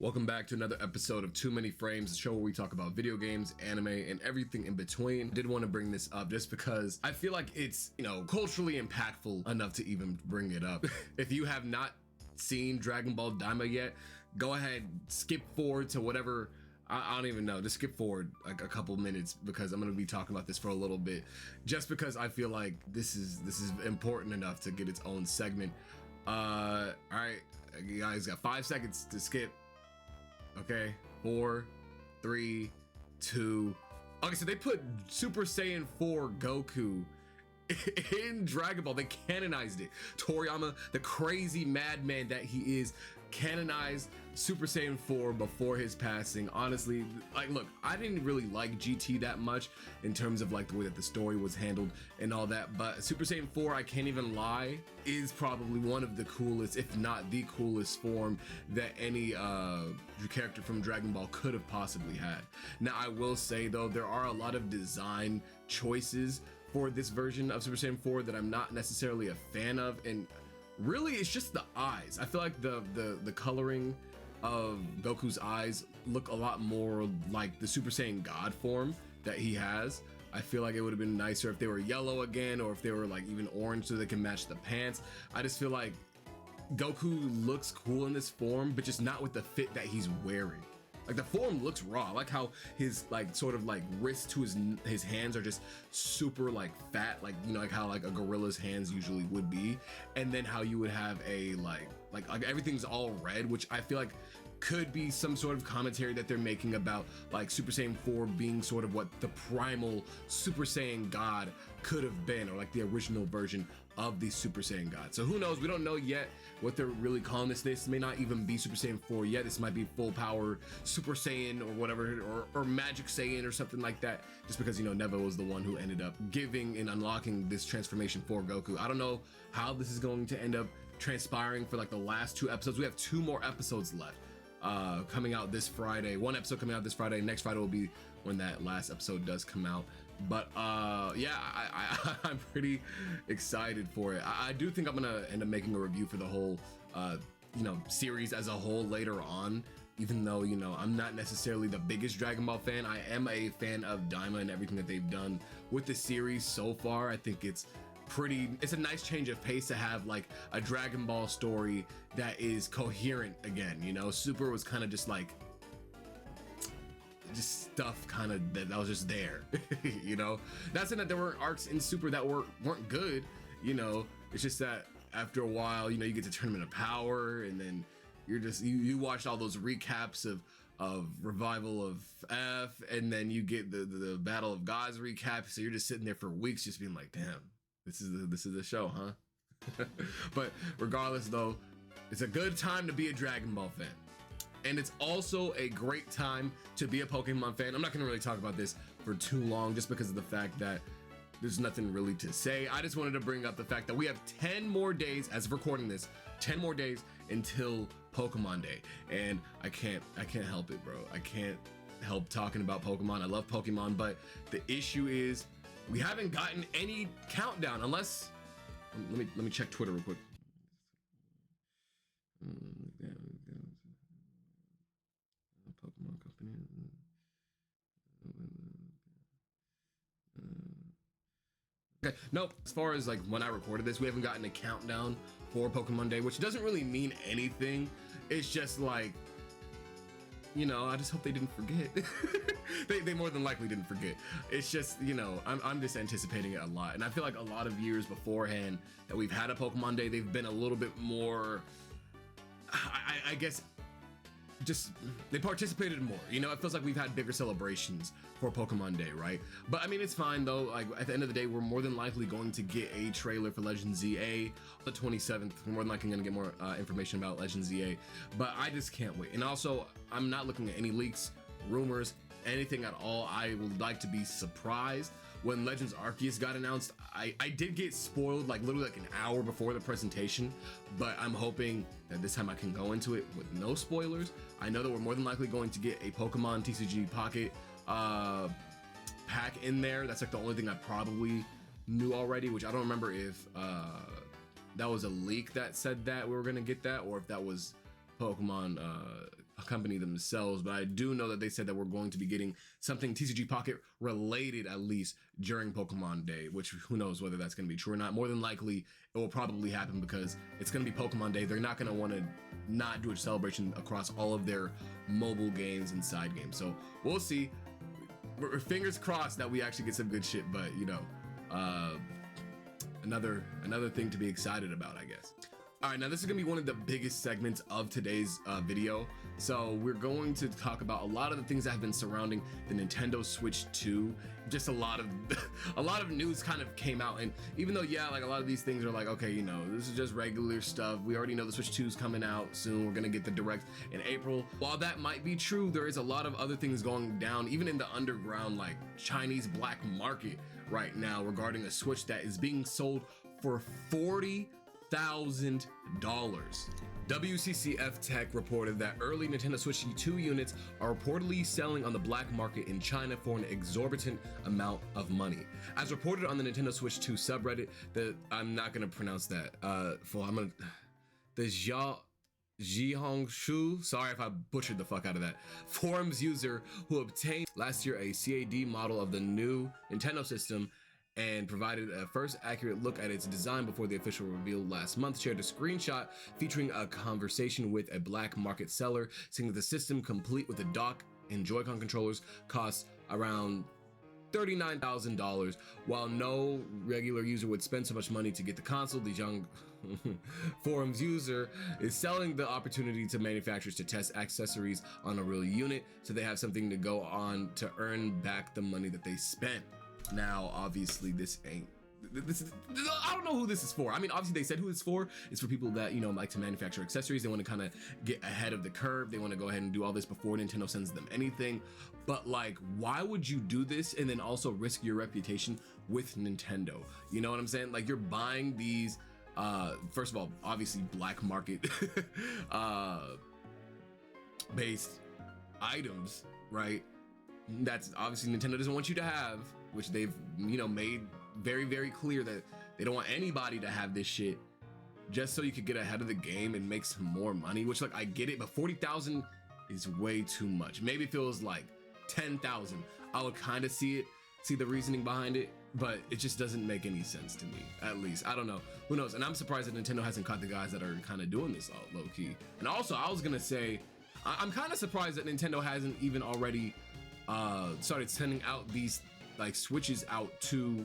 Welcome back to another episode of Too Many Frames, the show where we talk about video games, anime, and everything in between. I did want to bring this up just because I feel like it's, culturally impactful enough to even bring it up. If you have not seen Dragon Ball Daima yet, go ahead, skip forward to whatever, I don't even know, just skip forward like a couple minutes because I'm going to be talking about this for a little bit, just because I feel like this is important enough to get its own segment. All right, you guys got 5 seconds to skip. Okay, 4, 3, 2. Okay, so they put Super Saiyan 4 Goku in Dragon Ball. They canonized it. Toriyama, the crazy madman that he is, canonized Super Saiyan 4 before his passing. Honestly, look, I didn't really like GT that much in terms of the way that the story was handled and all that, but Super Saiyan 4, I can't even lie, is probably one of the coolest, if not the coolest form that any character from Dragon Ball could have possibly had. Now, I will say though, there are a lot of design choices for this version of Super Saiyan 4 that I'm not necessarily a fan of, and really it's just the eyes. I feel like the coloring of Goku's eyes look a lot more like the Super Saiyan God form that he has. I feel like it would have been nicer if they were yellow again, or if they were even orange so they can match the pants. I just feel like Goku looks cool in this form, but just not with the fit that he's wearing. The form looks raw. I like how his wrist to his hands are just super fat, like how a gorilla's hands usually would be, and then how you would have a like everything's all red, which I feel like could be some sort of commentary that they're making about Super Saiyan 4 being sort of what the primal Super Saiyan God could have been, or the original version of the Super Saiyan God. So who knows? We don't know yet what they're really calling this. This may not even be Super Saiyan 4 yet. This might be full power Super Saiyan or whatever, or Magic Saiyan or something like that, just because Neva was the one who ended up giving and unlocking this transformation for Goku. I don't know how this is going to end up transpiring for the last 2 episodes. We have 2 more episodes left coming out this Friday. 1 episode coming out this Friday. Next Friday will be when that last episode does come out. But yeah, I'm pretty excited for it. I do think I'm gonna end up making a review for the whole series as a whole later on, even though I'm not necessarily the biggest Dragon Ball fan. I am a fan of Daima and everything that they've done with the series so far. I think it's a nice change of pace to have a Dragon Ball story that is coherent again. Super was kind of just just stuff that was just there. Not saying that there weren't arcs in Super that weren't good. It's just that after a while, you get to Tournament of Power, and then you watched all those recaps of Revival of F, and then you get the Battle of Gods recap, so you're just sitting there for weeks just being like, damn, this is the show, huh? But regardless though, it's a good time to be a Dragon Ball fan. And it's also a great time to be a Pokemon fan. I'm not gonna really talk about this for too long, just because of the fact that there's nothing really to say. I just wanted to bring up the fact that we have 10 more days, as of recording this, 10 more days until Pokemon Day. And I can't help it, bro. I can't help talking about Pokemon. I love Pokemon, but the issue is we haven't gotten any countdown, unless, let me check Twitter real quick. Pokemon company. Okay, nope. As far as when I recorded this, we haven't gotten a countdown for Pokemon Day, which doesn't really mean anything. It's just I just hope they didn't forget. they more than likely didn't forget. It's just, I'm just anticipating it a lot. And I feel like a lot of years beforehand that we've had a Pokemon Day, they've been a little bit more, I guess, just they participated more. It feels like we've had bigger celebrations for Pokemon Day, right? But I mean, it's fine though. At the end of the day, we're more than likely going to get a trailer for Legend ZA the 27th. We're more than likely going to get more information about Legend ZA, but I just can't wait. And also, I'm not looking at any leaks, rumors, anything at all. I would like to be surprised. When Legends Arceus got announced, I did get spoiled literally an hour before the presentation, but I'm hoping that this time I can go into it with no spoilers. I know that we're more than likely going to get a Pokemon TCG Pocket pack in there. That's the only thing I probably knew already, which I don't remember if that was a leak that said that we were gonna get that, or if that was Pokemon company themselves, but I do know that they said that we're going to be getting something TCG Pocket related, at least during Pokemon Day, which who knows whether that's going to be true or not. More than likely it will probably happen because it's going to be Pokemon Day. They're not going to want to not do a celebration across all of their mobile games and side games, so we'll see. We're fingers crossed that we actually get some good shit, but you know, another thing to be excited about, I guess. All right, now this is gonna be one of the biggest segments of today's video. So we're going to talk about a lot of the things that have been surrounding the Nintendo Switch 2. Just a lot of news kind of came out, and even though, yeah, like a lot of these things are like, okay, you know, this is just regular stuff. We already know the Switch 2 is coming out soon. We're gonna get the Direct in April. While that might be true, there is a lot of other things going down, even in the underground, like Chinese black market right now, regarding a Switch that is being sold for $40,000. WCCF Tech reported that early Nintendo Switch 2 units are reportedly selling on the black market in China for an exorbitant amount of money. As reported on the Nintendo Switch 2 subreddit, I'm not gonna pronounce that. The Jihongshu, sorry if I butchered the fuck out of that, forums user who obtained last year a CAD model of the new Nintendo system and provided a first accurate look at its design before the official reveal last month, shared a screenshot featuring a conversation with a black market seller saying that the system, complete with a dock and Joy-Con controllers, costs around $39,000. While no regular user would spend so much money to get the console, the young forums user is selling the opportunity to manufacturers to test accessories on a real unit, so they have something to go on to earn back the money that they spent. Now, obviously, this I don't know who this is for. I mean, obviously they said who it's for. It's for people that, you know, like to manufacture accessories. They want to kind of get ahead of the curve. They want to go ahead and do all this before Nintendo sends them anything. But like, why would you do this and then also risk your reputation with Nintendo? You know what I'm saying? Like, you're buying these, first of all, obviously black market based items, right? That's obviously Nintendo doesn't want you to have, which they've, you know, made very, very clear that they don't want anybody to have this shit, just so you could get ahead of the game and make some more money, which, like, I get it, but 40,000 is way too much. Maybe if it was like 10,000, I would kind of see the reasoning behind it, but it just doesn't make any sense to me, at least. I don't know, who knows? And I'm surprised that Nintendo hasn't caught the guys that are kind of doing this low key. And also, I was gonna say, I'm kind of surprised that Nintendo hasn't even already started sending out these like Switches out to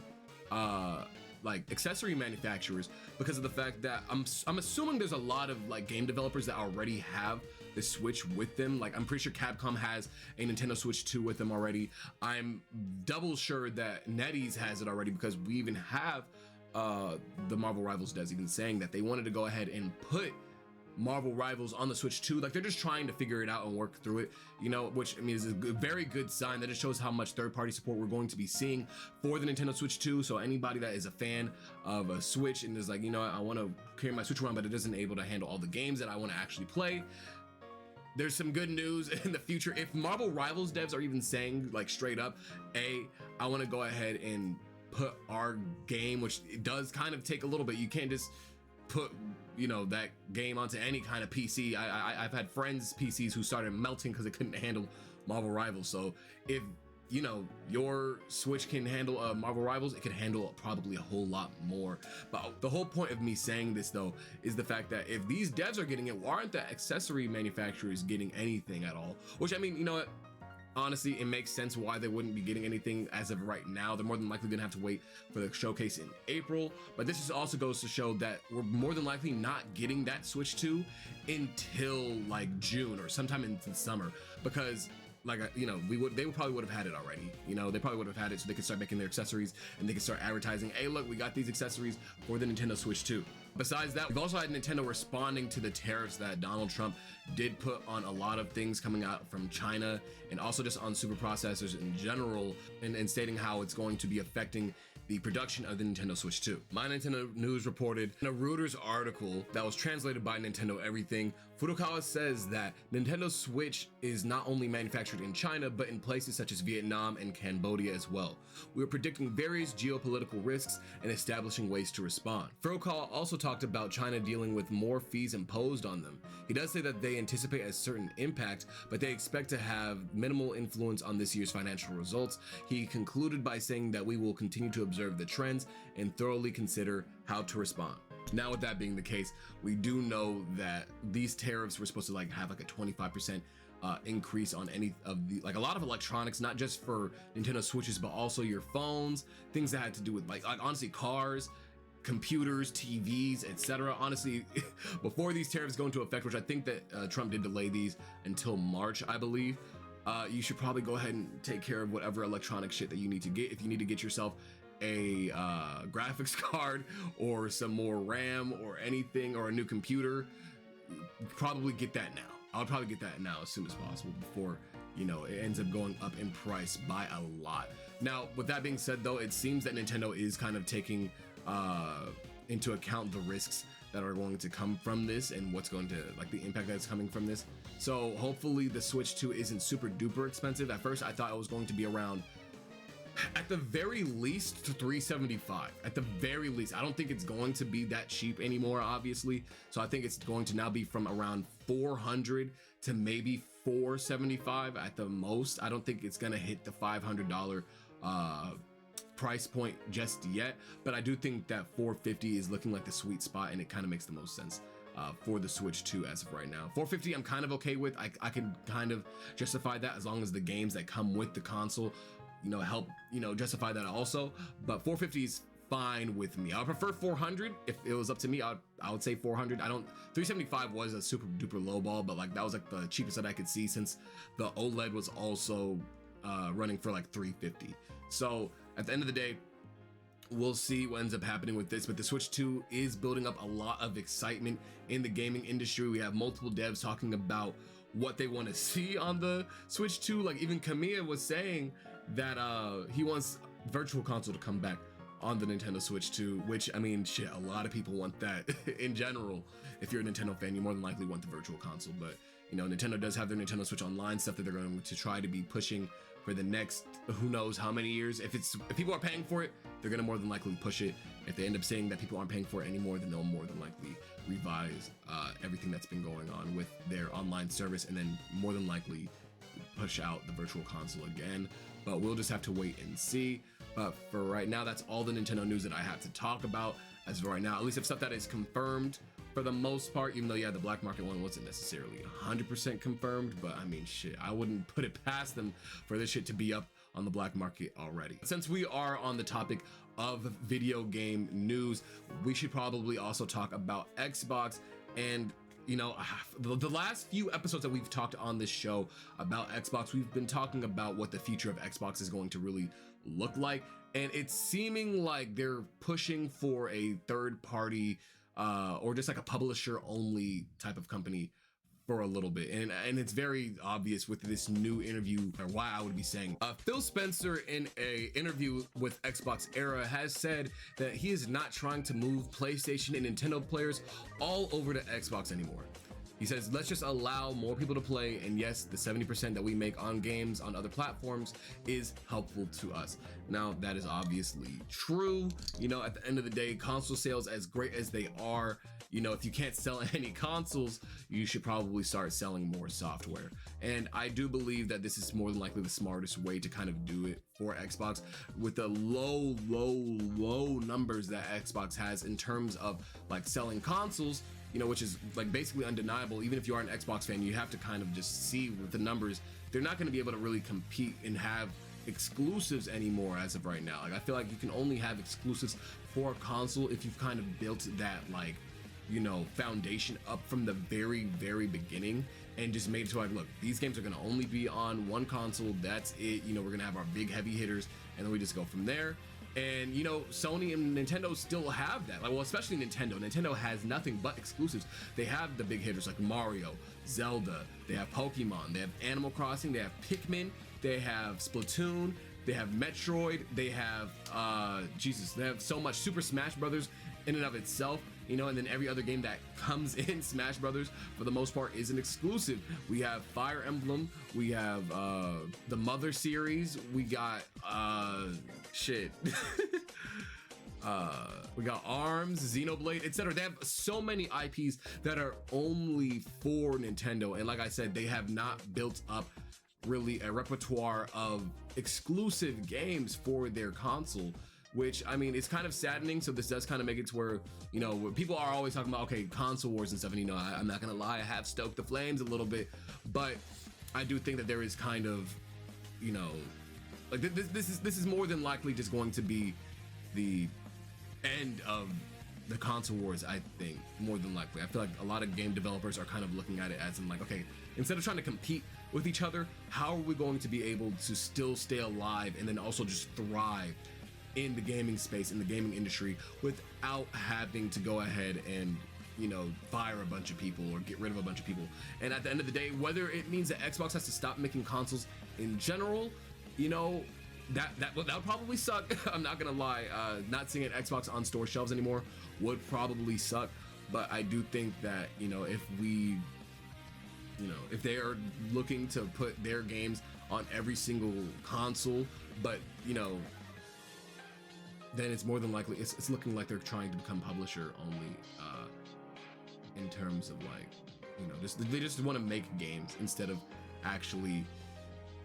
like accessory manufacturers, because of the fact that I'm assuming there's a lot of like game developers that already have the Switch with them. Like, I'm pretty sure Capcom has a Nintendo Switch 2 with them already. I'm double sure that NetEase has it already, because we even have the Marvel Rivals devs even saying that they wanted to go ahead and put Marvel Rivals on the Switch 2. Like, they're just trying to figure it out and work through it, you know, which I mean is a very good sign. That it shows how much third-party support we're going to be seeing for the Nintendo Switch 2. So anybody that is a fan of a Switch and is like, you know, I want to carry my Switch around, but it isn't able to handle all the games that I want to actually play, there's some good news in the future. If Marvel Rivals devs are even saying, like, straight up, I want to go ahead and put our game, which it does kind of take a little bit. You can't just put, you know, that game onto any kind of PC. I've had friends' PCs who started melting because it couldn't handle Marvel Rivals. So if, you know, your Switch can handle Marvel Rivals, it can handle probably a whole lot more. But the whole point of me saying this, though, is the fact that if these devs are getting it, why aren't the accessory manufacturers getting anything at all? Which, I mean, you know what? Honestly, it makes sense why they wouldn't be getting anything as of right now. They're more than likely gonna have to wait for the showcase in April. But this just also goes to show that we're more than likely not getting that Switch 2 until like June or sometime in the summer, because, like, you know, they probably would have had it already. You know, they probably would have had it so they could start making their accessories and they could start advertising, hey, look, we got these accessories for the Nintendo Switch 2. Besides that, we've also had Nintendo responding to the tariffs that Donald Trump did put on a lot of things coming out from China, and also just on super processors in general, and stating how it's going to be affecting the production of the Nintendo Switch 2. My Nintendo News reported in a Reuters article that was translated by Nintendo Everything, Furukawa says that Nintendo Switch is not only manufactured in China, but in places such as Vietnam and Cambodia as well. We are predicting various geopolitical risks and establishing ways to respond. Furukawa also talked about China dealing with more fees imposed on them. He does say that they anticipate a certain impact, but they expect to have minimal influence on this year's financial results. He concluded by saying that we will continue to observe the trends and thoroughly consider how to respond. Now, with that being the case, we do know that these tariffs were supposed to have a 25% increase on any of the, a lot of electronics, not just for Nintendo Switches, but also your phones, things that had to do with honestly cars, computers, TVs, etc. Honestly, before these tariffs go into effect, which I think that Trump did delay these until March, I believe, you should probably go ahead and take care of whatever electronic shit that you need to get. If you need to get yourself a graphics card or some more RAM or anything, or a new computer, probably get that now. I would probably get that now as soon as possible before it ends up going up in price by a lot. Now, with that being said though, it seems that Nintendo is kind of taking into account the risks that are going to come from this and what's going to the impact that's coming from this. So hopefully the Switch 2 isn't super duper expensive. At first I thought it was going to be around, at the very least, to $375. At the very least. I don't think it's going to be that cheap anymore, obviously. So I think it's going to now be from around $400 to maybe $475 at the most. I don't think it's gonna hit the $500 price point just yet, but I do think that $450 is looking like the sweet spot, and it kind of makes the most sense for the Switch 2 as of right now. $450 I'm kind of okay with. I can kind of justify that as long as the games that come with the console help justify that also. But $450 is fine with me. I would prefer $400. If it was up to me, I would say $400. $375 was a super duper low ball, but that was the cheapest that I could see, since the OLED was also running for $350. So at the end of the day, we'll see what ends up happening with this, but the Switch 2 is building up a lot of excitement in the gaming industry. We have multiple devs talking about what they want to see on the Switch 2. Even Kamiya was saying that he wants Virtual Console to come back on the Nintendo Switch 2, which, I mean, shit, a lot of people want that in general. If you're a Nintendo fan, you more than likely want the Virtual Console, but Nintendo does have their Nintendo Switch Online stuff that they're going to try to be pushing for the next who knows how many years. If people are paying for it, they're going to more than likely push it. If they end up saying that people aren't paying for it anymore, then they'll more than likely revise everything that's been going on with their online service, and then more than likely push out the Virtual Console again. But we'll just have to wait and see. But for right now, that's all the Nintendo news that I have to talk about as of right now, at least if stuff that is confirmed for the most part, even though the black market one wasn't necessarily 100% confirmed. But I mean, shit, I wouldn't put it past them for this shit to be up on the black market already. Since we are on the topic of video game news, we should probably also talk about Xbox. And the last few episodes that we've talked on this show about Xbox, we've been talking about what the future of Xbox is going to really look like, and it's seeming like they're pushing for a third party or just a publisher only type of company for a little bit, and it's very obvious with this new interview, or why I would be saying Phil Spencer in a interview with Xbox Era has said that he is not trying to move PlayStation and Nintendo players all over to Xbox anymore. He says, let's just allow more people to play, and yes, the 70% that we make on games on other platforms is helpful to us. Now, that is obviously true. At the end of the day, console sales, as great as they are, if you can't sell any consoles, you should probably start selling more software. And I do believe that this is more than likely the smartest way to kind of do it for Xbox, with the low numbers that Xbox has in terms of selling consoles, which is basically undeniable. Even if you are an Xbox fan, you have to kind of just see with the numbers, they're not going to be able to really compete and have exclusives anymore as of right now. I feel like you can only have exclusives for a console if you've kind of built that foundation up from the very beginning, and just made it to look, these games are going to only be on one console, that's it. We're going to have our big heavy hitters, and then we just go from there. And Sony and Nintendo still have that, especially Nintendo has nothing but exclusives. They have the big hitters like Mario, Zelda, they have Pokemon, they have Animal Crossing, they have Pikmin, they have Splatoon, they have Metroid, they have they have so much. Super Smash Brothers in and of itself you know, and then every other game that comes in Smash Brothers for the most part is an exclusive. We have Fire Emblem, we have the Mother series, we got shit. We got ARMS, Xenoblade, etc. They have so many IPs that are only for Nintendo, and like I said, they have not built up really a repertoire of exclusive games for their console, which, I mean, it's kind of saddening. So this does kind of make it to where, you know, where people are always talking about, okay, console wars and stuff, and, you know, I'm not gonna lie, I have stoked the flames a little bit, but I do think that there is kind of, you know, like this is more than likely just going to be the end of the console wars. I think more than likely, I feel like a lot of game developers are kind of looking at it as in like, okay, instead of trying to compete with each other, how are we going to be able to still stay alive and then also just thrive in the gaming space, in the gaming industry, without having to go ahead and, you know, fire a bunch of people or get rid of a bunch of people. And at the end of the day, whether it means that Xbox has to stop making consoles in general, you know, that would probably suck. I'm not gonna lie, not seeing an Xbox on store shelves anymore would probably suck. But I do think that, you know, if we, you know, if they are looking to put their games on every single console, but, you know, then it's more than likely it's looking like they're trying to become publisher only, in terms of, like, you know, they just want to make games instead of actually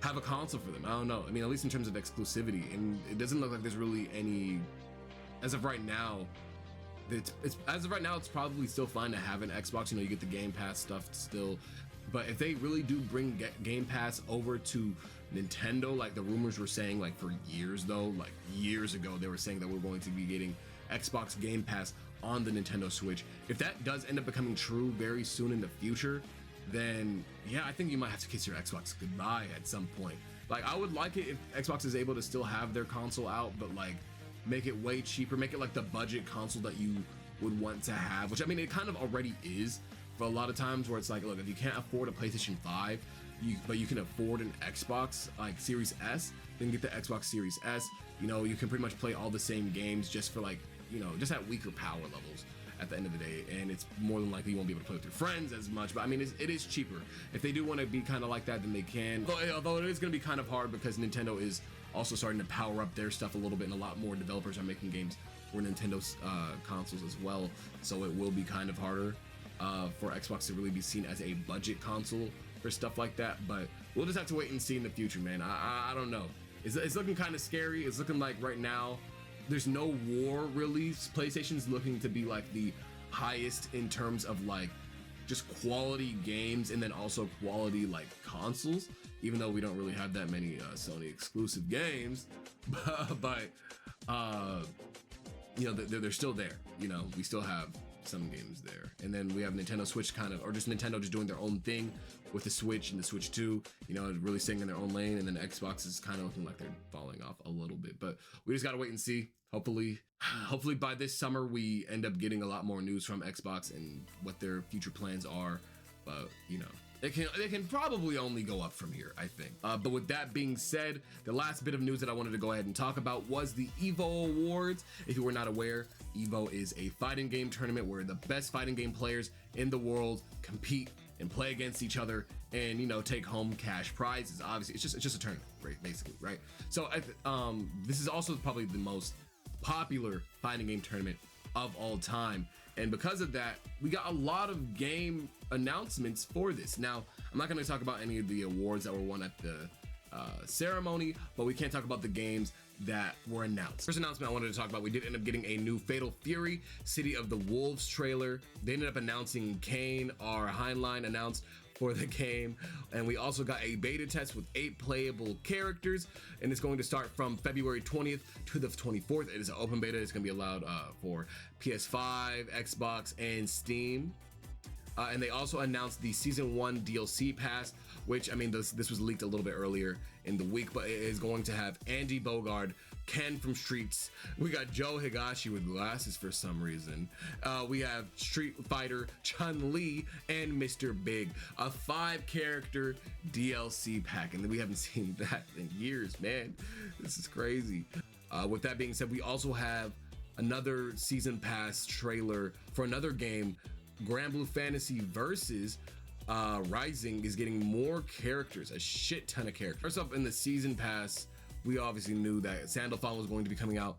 have a console for them. I don't know. I mean, at least in terms of exclusivity, and it doesn't look like there's really any, as of right now. As of right now, it's probably still fine to have an Xbox. You know, you get the Game Pass stuff still, but if they really do bring Game Pass over to Nintendo, like the rumors were saying, like for years though, like years ago, they were saying that we're going to be getting Xbox Game Pass on the Nintendo Switch. If that does end up becoming true very soon in the future, then yeah, I think you might have to kiss your Xbox goodbye at some point. Like, I would like it if Xbox is able to still have their console out, but like make it way cheaper, make it like the budget console that you would want to have, which I mean, it kind of already is for a lot of times, where it's like, look, if you can't afford a PlayStation 5, but you can afford an Xbox like Series S, then get the Xbox Series S. You know, you can pretty much play all the same games just for, like, you know, just at weaker power levels at the end of the day, and it's more than likely you won't be able to play with your friends as much. But I mean, it is cheaper. If they do want to be kind of like that, then they can. Although it is going to be kind of hard, because Nintendo is also starting to power up their stuff a little bit, and a lot more developers are making games for Nintendo's consoles as well. So it will be kind of harder for Xbox to really be seen as a budget console for stuff like that. But we'll just have to wait and see in the future, man. I don't know. It's looking kind of scary. It's looking like right now there's no war really. PlayStation's looking to be like the highest in terms of like just quality games, and then also quality like consoles, even though we don't really have that many Sony exclusive games. But you know, they're still there. You know, we still have some games there, and then we have Nintendo Switch kind of, or just Nintendo just doing their own thing with the Switch and the Switch 2, you know, really staying in their own lane, and then Xbox is kind of looking like they're falling off a little bit. But we just gotta wait and see. Hopefully by this summer we end up getting a lot more news from Xbox and what their future plans are. But you know, they can probably only go up from here, I think. But with that being said, the last bit of news that I wanted to go ahead and talk about was the EVO Awards. If you were not aware, EVO is a fighting game tournament where the best fighting game players in the world compete and play against each other, and, you know, take home cash prizes. Obviously, it's just a tournament, right? Basically, right? So this is also probably the most popular fighting game tournament of all time, and because of that, we got a lot of game announcements for this. Now, I'm not going to talk about any of the awards that were won at the ceremony, but we can't talk about the games that were announced. First announcement I wanted to talk about, we did end up getting a new Fatal Fury City of the Wolves trailer. They ended up announcing Kane, our Heinlein, announced for the game, and we also got a beta test with 8 playable characters, and it's going to start from February 20th to the 24th. It is an open beta. It's going to be allowed for PS5, Xbox, and Steam. And they also announced the Season 1 DLC pass, which, I mean, this was leaked a little bit earlier in the week, but it is going to have Andy Bogard, Ken from Streets. We got Joe Higashi with glasses for some reason. We have Street Fighter, Chun-Li, and Mr. Big. A 5-character DLC pack, and we haven't seen that in years, man. This is crazy. With that being said, we also have another season pass trailer for another game. Grand Blue Fantasy versus Rising is getting more characters, a shit ton of characters. First up, in the season pass, we obviously knew that Sandalphon was going to be coming out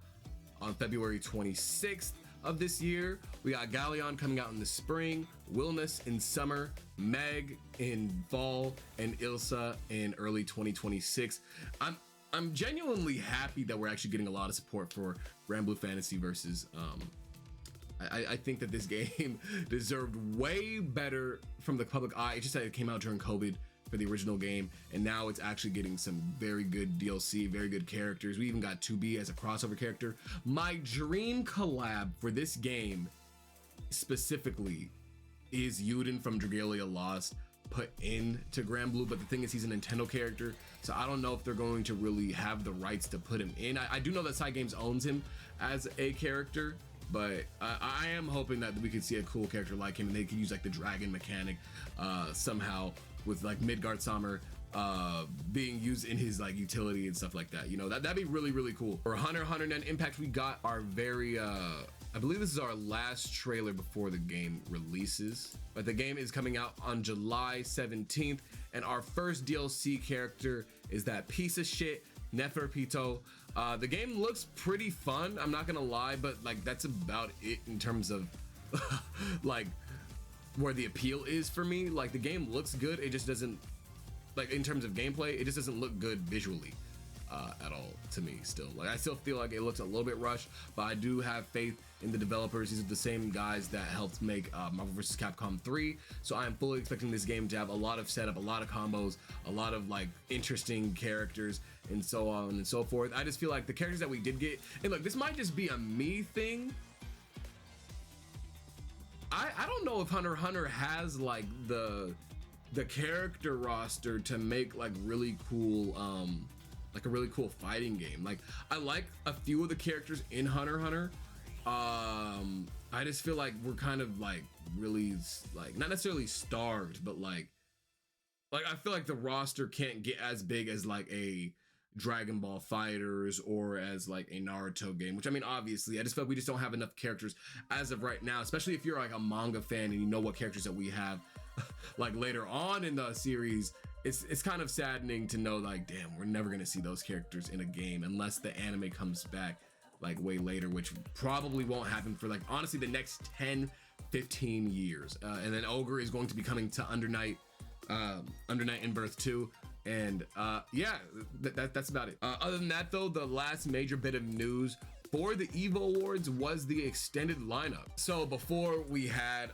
on February 26th of this year. We got Galleon coming out in the spring, Wilness in summer, Meg in fall, and Ilsa in early 2026. I'm genuinely happy that we're actually getting a lot of support for Grand Blue Fantasy versus I think that this game deserved way better from the public eye. It's just that it came out during COVID for the original game, and now it's actually getting some very good DLC, very good characters. We even got 2B as a crossover character. My dream collab for this game specifically is Yuden from Dragalia Lost put into Grand Blue, but the thing is, he's a Nintendo character, so I don't know if they're going to really have the rights to put him in. I do know that Side Games owns him as a character, but I am hoping that we could see a cool character like him, and they could use like the dragon mechanic somehow, with like Midgard Sommer being used in his like utility and stuff like that. You know, that'd be really, really cool. For Hunter x Hunter Net Impact, we got our very I believe this is our last trailer before the game releases, but the game is coming out on July 17th, and our first DLC character is that piece of shit Neferpito. The game looks pretty fun, I'm not gonna lie, but like that's about it in terms of like where the appeal is for me. Like the game looks good, it just doesn't, like in terms of gameplay, it just doesn't look good visually at all to me still. Like I still feel like it looks a little bit rushed, but I do have faith in the developers. These are the same guys that helped make Marvel vs. Capcom 3, so I am fully expecting this game to have a lot of setup, a lot of combos, a lot of like interesting characters, and so on and so forth. I just feel like the characters that we did get, and look, this might just be a me thing, I don't know if Hunter x Hunter has like the character roster to make like really cool like a really cool fighting game. Like I like a few of the characters in Hunter x Hunter. I just feel like we're kind of like really like not necessarily starved, but like I feel like the roster can't get as big as like a Dragon Ball Fighters or as like a Naruto game, which I mean, obviously I just feel like we just don't have enough characters as of right now, especially if you're like a manga fan and you know what characters that we have like later on in the series. It's kind of saddening to know like, damn, we're never gonna see those characters in a game unless the anime comes back like way later, which probably won't happen for like honestly the next 10-15 years. And then Ogre is going to be coming to Under Night in Birth 2, and yeah, that's about it. Other than that though, the last major bit of news for the EVO Awards was the extended lineup. So before we had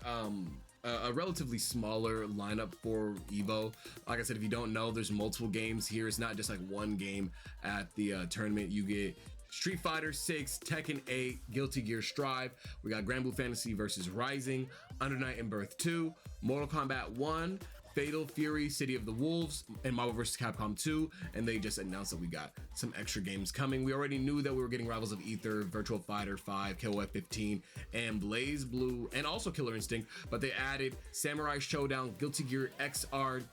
a relatively smaller lineup for EVO. Like I said, if you don't know, there's multiple games here. It's not just like one game at the tournament. You get Street Fighter 6, Tekken 8, Guilty Gear Strive. We got Grand Blue Fantasy versus Rising, Under Night in Birth 2, Mortal Kombat 1, Fatal Fury, City of the Wolves, and Marvel vs. Capcom 2, and they just announced that we got some extra games coming. We already knew that we were getting Rivals of Ether, Virtual Fighter 5, KOF 15, and Blaze Blue, and also Killer Instinct, but they added Samurai Showdown, Guilty Gear XR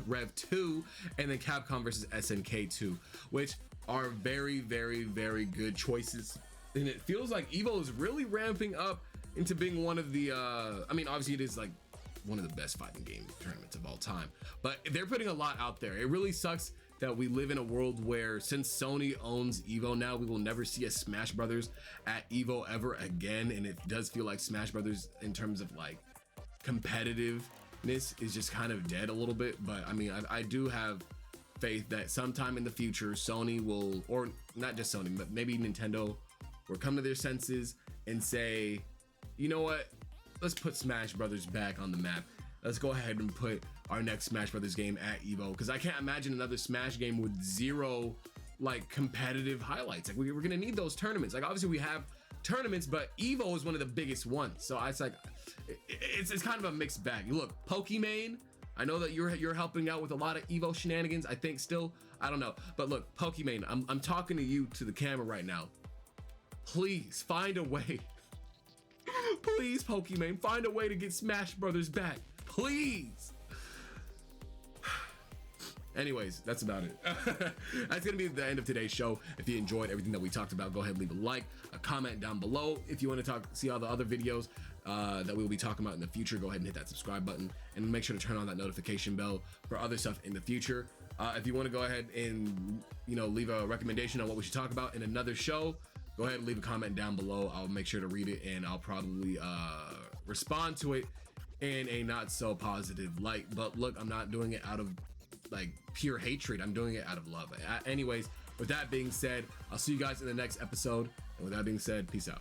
Rev 2, and then Capcom vs. SNK 2, which are very, very, very good choices. And it feels like EVO is really ramping up into being one of the, I mean, obviously it is like one of the best fighting game tournaments of all time, but they're putting a lot out there. It really sucks that we live in a world where, since Sony owns EVO now, we will never see a Smash Brothers at EVO ever again. And it does feel like Smash Brothers in terms of like competitiveness is just kind of dead a little bit. But I mean, I do have faith that sometime in the future Sony will, or not just Sony, but maybe Nintendo will come to their senses and say, you know what, let's put Smash Brothers back on the map. Let's go ahead and put our next Smash Brothers game at EVO, because I can't imagine another Smash game with zero like competitive highlights. Like we're gonna need those tournaments. Like obviously we have tournaments, but EVO is one of the biggest ones. So it's like it's kind of a mixed bag. You look, Pokimane, I know that you're helping out with a lot of EVO shenanigans, I think still, I don't know. But look, Pokimane, I'm talking to you, to the camera right now. Please find a way. Please, Pokimane, find a way to get Smash Brothers back. Please. Anyways, that's about it. That's gonna be the end of today's show. If you enjoyed everything that we talked about, go ahead and leave a like, a comment down below. If you want to see all the other videos that we will be talking about in the future, go ahead and hit that subscribe button and make sure to turn on that notification bell for other stuff in the future. If you want to go ahead and leave a recommendation on what we should talk about in another show, go ahead and leave a comment down below. I'll make sure to read it, and I'll probably respond to it in a not so positive light. But look, I'm not doing it out of like pure hatred. I'm doing it out of love. Anyways, with that being said, I'll see you guys in the next episode. And with that being said, peace out.